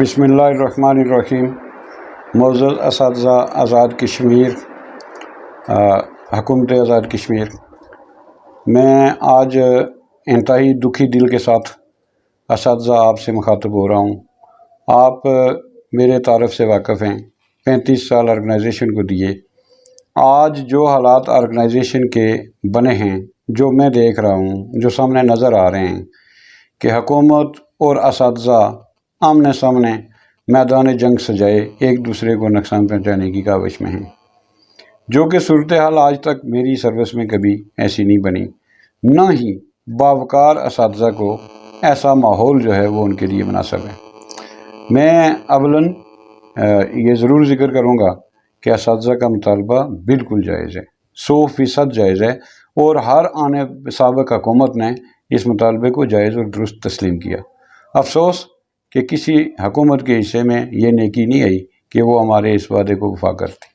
بسم اللہ الرحمن الرحیم۔ معزز اساتذہ آزاد کشمیر، حکومت آزاد کشمیر، میں آج انتہائی دکھی دل کے ساتھ اساتذہ آپ سے مخاطب ہو رہا ہوں۔ آپ میرے تعارف سے واقف ہیں، 35 سال آرگنائزیشن کو دیے۔ آج جو حالات آرگنائزیشن کے بنے ہیں، جو میں دیکھ رہا ہوں، جو سامنے نظر آ رہے ہیں کہ حکومت اور اساتذہ آمنے سامنے میدان جنگ سجائے ایک دوسرے کو نقصان پہنچانے کی کاوش میں ہیں، جو کہ صورتحال آج تک میری سروس میں کبھی ایسی نہیں بنی، نہ ہی باوقار اساتذہ کو ایسا ماحول جو ہے وہ ان کے لیے مناسب ہے۔ میں اولاً یہ ضرور ذکر کروں گا کہ اساتذہ کا مطالبہ بالکل جائز ہے، 100% جائز ہے، اور ہر آنے سابق حکومت نے اس مطالبے کو جائز اور درست تسلیم کیا۔ افسوس کہ کسی حکومت کے حصے میں یہ نیکی نہیں آئی کہ وہ ہمارے اس وعدے کو وفا کرتی۔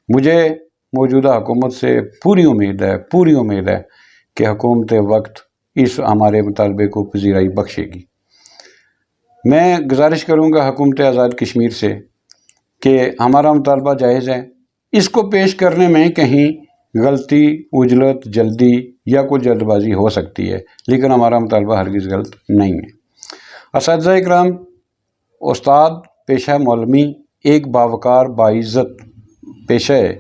مجھے موجودہ حکومت سے پوری امید ہے کہ حکومت وقت اس ہمارے مطالبے کو پذیرائی بخشے گی۔ میں گزارش کروں گا حکومت آزاد کشمیر سے کہ ہمارا مطالبہ جائز ہے، اس کو پیش کرنے میں کہیں غلطی، عجلت، جلدی یا کوئی جلد بازی ہو سکتی ہے، لیکن ہمارا مطالبہ ہرگز غلط نہیں ہے۔ اساتذہ اکرام، استاد پیشہ معلمی ایک باوقار باعزت پیشہ ہے۔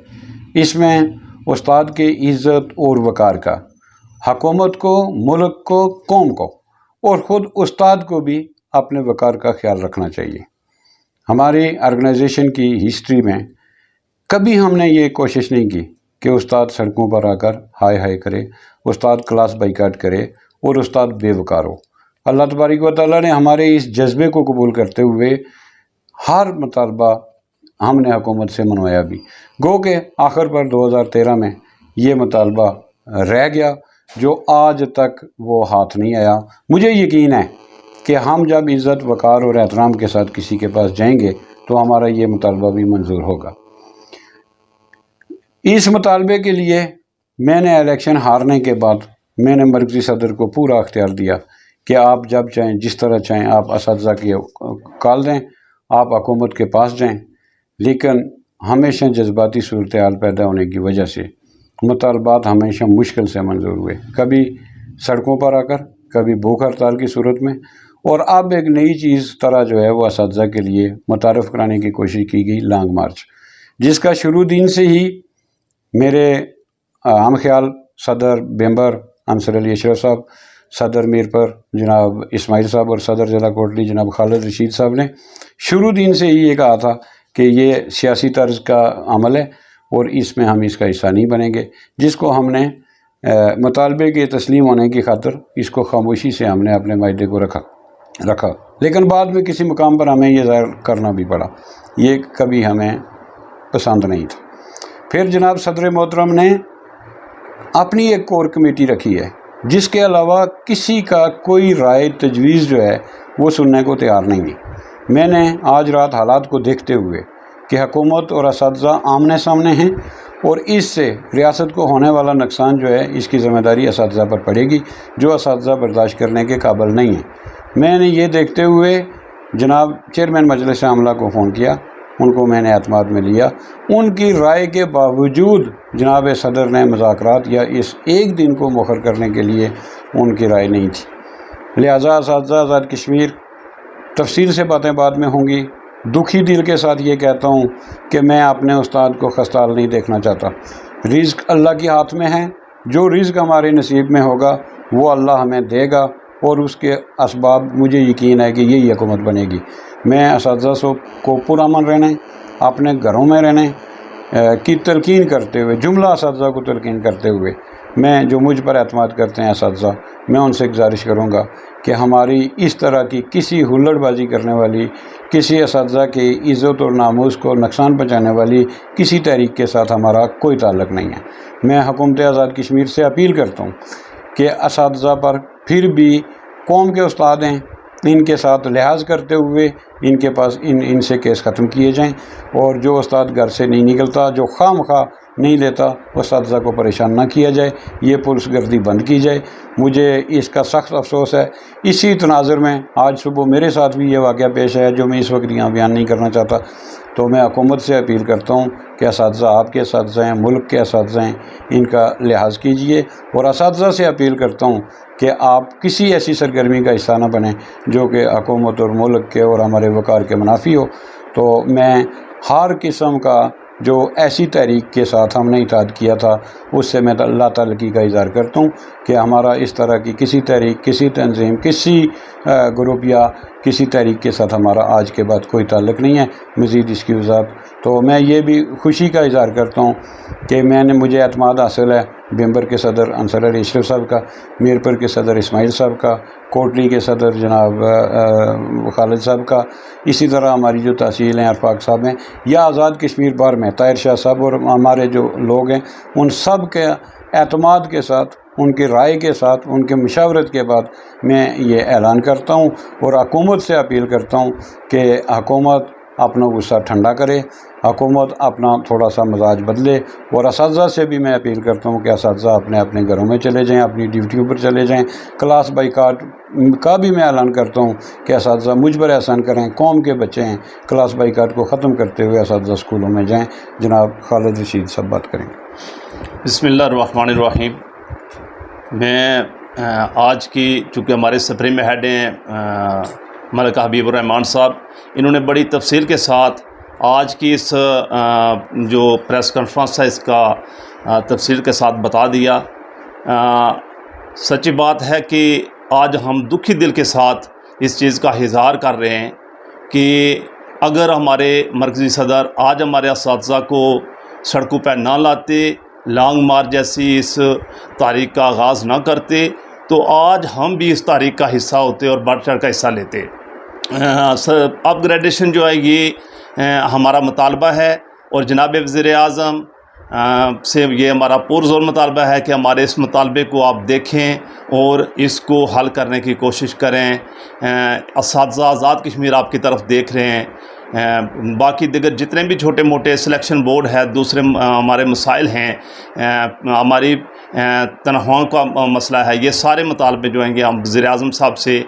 اس میں استاد کے عزت اور وقار کا حکومت کو، ملک کو، قوم کو اور خود استاد کو بھی اپنے وقار کا خیال رکھنا چاہیے۔ ہماری آرگنائزیشن کی ہسٹری میں کبھی ہم نے یہ کوشش نہیں کی کہ استاد سڑکوں پر آ کر ہائے ہائے کرے، استاد کلاس بائیکاٹ کرے اور استاد بے وقار ہو۔ اللہ تبارک و تعالیٰ نے ہمارے اس جذبے کو قبول کرتے ہوئے ہر مطالبہ ہم نے حکومت سے منوایا بھی، گو کہ آخر پر 2013 میں یہ مطالبہ رہ گیا جو آج تک وہ ہاتھ نہیں آیا۔ مجھے یقین ہے کہ ہم جب عزت، وقار اور احترام کے ساتھ کسی کے پاس جائیں گے تو ہمارا یہ مطالبہ بھی منظور ہوگا۔ اس مطالبے کے لیے میں نے الیکشن ہارنے کے بعد میں نے مرکزی صدر کو پورا اختیار دیا کہ آپ جب چاہیں، جس طرح چاہیں، آپ اساتذہ کی کال دیں، آپ حکومت کے پاس جائیں، لیکن ہمیشہ جذباتی صورتحال پیدا ہونے کی وجہ سے مطالبات ہمیشہ مشکل سے منظور ہوئے، کبھی سڑکوں پر آ کر، کبھی بھوک ہڑتال کی صورت میں، اور اب ایک نئی چیز طرح جو ہے وہ اساتذہ کے لیے متعارف کرانے کی کوشش کی گئی، لانگ مارچ، جس کا شروع دن سے ہی میرے ہم خیال صدر بیمبر انصر علی اشرف صاحب، صدر میر پر جناب اسماعیل صاحب اور صدر ضلع کوٹلی جناب خالد رشید صاحب نے شروع دن سے ہی یہ کہا تھا کہ یہ سیاسی طرز کا عمل ہے اور اس میں ہم اس کا حصہ نہیں بنیں گے، جس کو ہم نے مطالبے کے تسلیم ہونے کی خاطر اس کو خاموشی سے ہم نے اپنے معاہدے کو رکھا، لیکن بعد میں کسی مقام پر ہمیں یہ ظاہر کرنا بھی پڑا، یہ کبھی ہمیں پسند نہیں تھا۔ پھر جناب صدر محترم نے اپنی ایک کور کمیٹی رکھی ہے، جس کے علاوہ کسی کا کوئی رائے تجویز جو ہے وہ سننے کو تیار نہیں ہے۔ میں نے آج رات حالات کو دیکھتے ہوئے کہ حکومت اور اساتذہ آمنے سامنے ہیں اور اس سے ریاست کو ہونے والا نقصان جو ہے اس کی ذمہ داری اساتذہ پر پڑے گی، جو اساتذہ برداشت کرنے کے قابل نہیں ہیں۔ میں نے یہ دیکھتے ہوئے جناب چیئرمین مجلس عاملہ کو فون کیا، ان کو میں نے اعتماد میں لیا، ان کی رائے کے باوجود جناب صدر نے مذاکرات یا اس ایک دن کو مؤخر کرنے کے لیے ان کی رائے نہیں تھی۔ لہٰذا اساتذہ آزاد کشمیر، تفصیل سے باتیں بعد میں ہوں گی، دکھی دل کے ساتھ یہ کہتا ہوں کہ میں اپنے استاد کو خستحال نہیں دیکھنا چاہتا۔ رزق اللہ کے ہاتھ میں ہے، جو رزق ہمارے نصیب میں ہوگا وہ اللہ ہمیں دے گا، اور اس کے اسباب مجھے یقین ہے کہ یہی حکومت بنے گی۔ میں اساتذہ کو پرامن رہنے، اپنے گھروں میں رہنے کی تلقین کرتے ہوئے، جملہ اساتذہ کو تلقین کرتے ہوئے، میں جو مجھ پر اعتماد کرتے ہیں اساتذہ، میں ان سے گزارش کروں گا کہ ہماری اس طرح کی کسی ہلڑ بازی کرنے والی، کسی اساتذہ کی عزت اور ناموس کو نقصان پہنچانے والی کسی تحریک کے ساتھ ہمارا کوئی تعلق نہیں ہے۔ میں حکومت آزاد کشمیر سے اپیل کرتا ہوں کہ اساتذہ پر پھر بھی قوم کے استاد ہیں، ان کے ساتھ لحاظ کرتے ہوئے ان کے پاس ان سے کیس ختم کیے جائیں، اور جو استاد گھر سے نہیں نکلتا، جو خواہ مخواہ نہیں لیتا، اساتذہ کو پریشان نہ کیا جائے، یہ پولیس گردی بند کی جائے۔ مجھے اس کا سخت افسوس ہے۔ اسی تناظر میں آج صبح میرے ساتھ بھی یہ واقعہ پیش آیا جو میں اس وقت یہاں بیان نہیں کرنا چاہتا، تو میں حکومت سے اپیل کرتا ہوں کہ اساتذہ آپ کے اساتذہ ہیں، ملک کے اساتذہ ہیں، ان کا لحاظ کیجئے، اور اساتذہ سے اپیل کرتا ہوں کہ آپ کسی ایسی سرگرمی کا حصہ نہ بنیں جو کہ حکومت اور ملک کے اور ہمارے وقار کے منافی ہو۔ تو میں ہر قسم کا جو ایسی تحریک کے ساتھ ہم نے اتحاد کیا تھا، اس سے میں اللہ تعالی کا اظہار کرتا ہوں کہ ہمارا اس طرح کی کسی تحریک، کسی تنظیم، کسی گروپ یا کسی تحریک کے ساتھ ہمارا آج کے بعد کوئی تعلق نہیں ہے۔ مزید اس کی وضاحت تو میں یہ بھی خوشی کا اظہار کرتا ہوں کہ مجھے اعتماد حاصل ہے بیمبر کے صدر انصر علی اشرف صاحب کا، میرپور کے صدر اسماعیل صاحب کا، کوٹلی کے صدر جناب خالد صاحب کا، اسی طرح ہماری جو تحصیل ہیں ارفاق صاحب ہیں، یا آزاد کشمیر بار میں طاہر شاہ صاحب، اور ہمارے جو لوگ ہیں ان سب کے اعتماد کے ساتھ، ان کی رائے کے ساتھ، ان کے مشاورت کے بعد میں یہ اعلان کرتا ہوں اور حکومت سے اپیل کرتا ہوں کہ حکومت اپنا غصہ ٹھنڈا کرے، حکومت اپنا تھوڑا سا مزاج بدلے، اور اساتذہ سے بھی میں اپیل کرتا ہوں کہ اساتذہ اپنے اپنے گھروں میں چلے جائیں، اپنی ڈیوٹیوں پر چلے جائیں۔ کلاس بائیکاٹ کا بھی میں اعلان کرتا ہوں کہ اساتذہ مجھ پر احسان کریں، قوم کے بچے ہیں، کلاس بائیکاٹ کو ختم کرتے ہوئے اساتذہ اسکولوں میں جائیں۔ جناب خالد رشید صاحب بات کریں گے۔ بسم اللہ الرحمن الرحیم۔ میں آج کی چونکہ ہمارے سپریم ہیڈ ہیں ملکہ حبیب الرحمان صاحب، انہوں نے بڑی تفصیل کے ساتھ آج کی اس جو پریس کانفرنس ہے اس کا تفصیل کے ساتھ بتا دیا۔ سچی بات ہے کہ آج ہم دکھی دل کے ساتھ اس چیز کا اظہار کر رہے ہیں کہ اگر ہمارے مرکزی صدر آج ہمارے اساتذہ کو سڑکوں پہ نہ لاتے، لانگ مارچ جیسی اس تحریک کا آغاز نہ کرتے، تو آج ہم بھی اس تحریک کا حصہ ہوتے اور بڑھ چڑھ کا حصہ لیتے۔ اپ گریڈیشن جو ہے یہ ہمارا مطالبہ ہے، اور جناب وزیر اعظم سے یہ ہمارا پرزور مطالبہ ہے کہ ہمارے اس مطالبے کو آپ دیکھیں اور اس کو حل کرنے کی کوشش کریں۔ اساتذہ آزاد کشمیر آپ کی طرف دیکھ رہے ہیں، باقی دیگر جتنے بھی چھوٹے موٹے سلیکشن بورڈ ہے، دوسرے ہمارے مسائل ہیں، ہماری تنخواہوں کا مسئلہ ہے، یہ سارے مطالبے جو ہیں گے ہم وزیر اعظم صاحب سے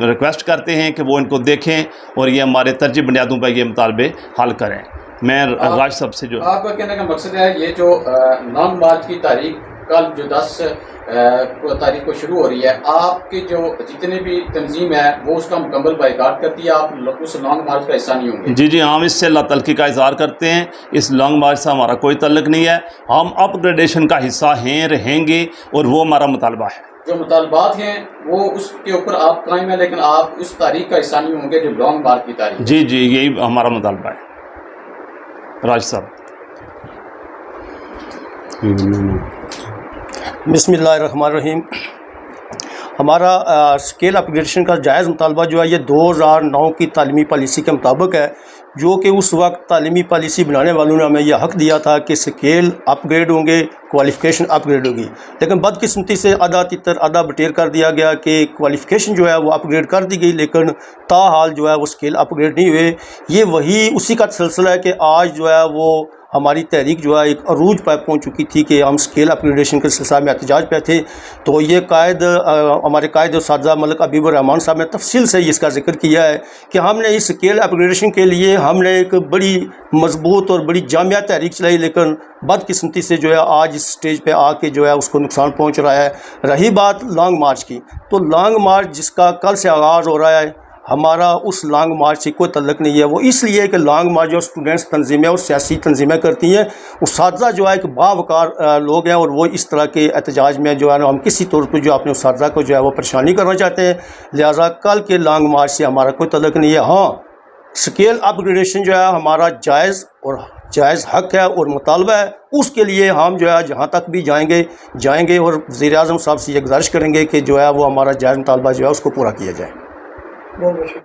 ریکویسٹ کرتے ہیں کہ وہ ان کو دیکھیں اور یہ ہمارے ترجیح بنیادوں پر یہ مطالبے حل کریں۔ میں راج صاحب سے جو آپ کا کہنے کا مقصد ہے یہ جو لانگ مارچ کی تاریخ کل جو 10 تاریخ کو شروع ہو رہی ہے، آپ کے جو جتنے بھی تنظیم ہے وہ اس کا مکمل بائیکاٹ کرتی ہے، آپ اس لانگ مارچ کا حصہ نہیں ہوں گے؟ جی ہم اس سے اللہ تعالی کا اظہار کرتے ہیں۔ اس لانگ مارچ سے ہمارا کوئی تعلق نہیں ہے، ہم اپ گریڈیشن کا حصہ ہیں، رہیں گے، اور وہ ہمارا مطالبہ ہے۔ جو مطالبات ہیں وہ اس کے اوپر آپ قائم ہیں، لیکن آپ اس تاریخ کا حصہ نہیں ہوں گے جو لانگ مارچ کی تاریخ؟ جی یہی ہمارا مطالبہ ہے۔ راج صاحب۔ بسم اللہ الرحمن الرحیم۔ ہمارا اسکیل اپ گریڈیشن کا جائز مطالبہ جو ہے یہ 2009 کی تعلیمی پالیسی کے مطابق ہے، جو کہ اس وقت تعلیمی پالیسی بنانے والوں نے ہمیں یہ حق دیا تھا کہ اسکیل اپ گریڈ ہوں گے، کوالیفیکیشن اپ گریڈ ہوگی، لیکن بدقسمتی سے آدھا تتر آدھا بٹیر کر دیا گیا کہ کوالیفیکیشن جو ہے وہ اپ گریڈ کر دی گئی، لیکن تاحال جو ہے وہ اسکیل اپ گریڈ نہیں ہوئے۔ یہ وہی اسی کا سلسلہ ہے کہ آج جو ہے وہ ہماری تحریک جو ہے ایک عروج پہ پہنچ چکی تھی کہ ہم اسکیل اپ گریڈیشن کے سلسلہ میں احتجاج پہ تھے۔ تو یہ ہمارے قائد اساتذہ ملک حبیب الرحمان صاحب نے تفصیل سے اس کا ذکر کیا ہے کہ ہم نے اس اسکیل اپ گریڈیشن کے لیے ہم نے ایک بڑی مضبوط اور بڑی جامع تحریک چلائی، لیکن بدقسمتی سے جو ہے آج اس سٹیج پہ آ کے جو ہے اس کو نقصان پہنچ رہا ہے۔ رہی بات لانگ مارچ کی، تو لانگ مارچ جس کا کل سے آغاز ہو رہا ہے، ہمارا اس لانگ مارچ سے کوئی تعلق نہیں ہے۔ وہ اس لیے کہ لانگ مارچ جو اسٹوڈنٹس تنظیمیں اور سیاسی تنظیمیں کرتی ہیں، اساتذہ جو ہے ایک باوقار لوگ ہیں، اور وہ اس طرح کے احتجاج میں جو ہے ہم کسی طور پہ جو اپنے اساتذہ کو جو ہے وہ پریشانی کرنا چاہتے ہیں، لہٰذا کل کے لانگ مارچ سے ہمارا کوئی تعلق نہیں ہے۔ ہاں، اسکیل اپ گریڈیشن جو ہے ہمارا جائز حق ہے اور مطالبہ ہے، اس کے لیے ہم جو ہے جہاں تک بھی جائیں گے اور وزیر اعظم صاحب سے یہ گزارش کریں گے کہ جو ہے وہ ہمارا جائز مطالبہ جو ہے اس کو پورا کیا جائے۔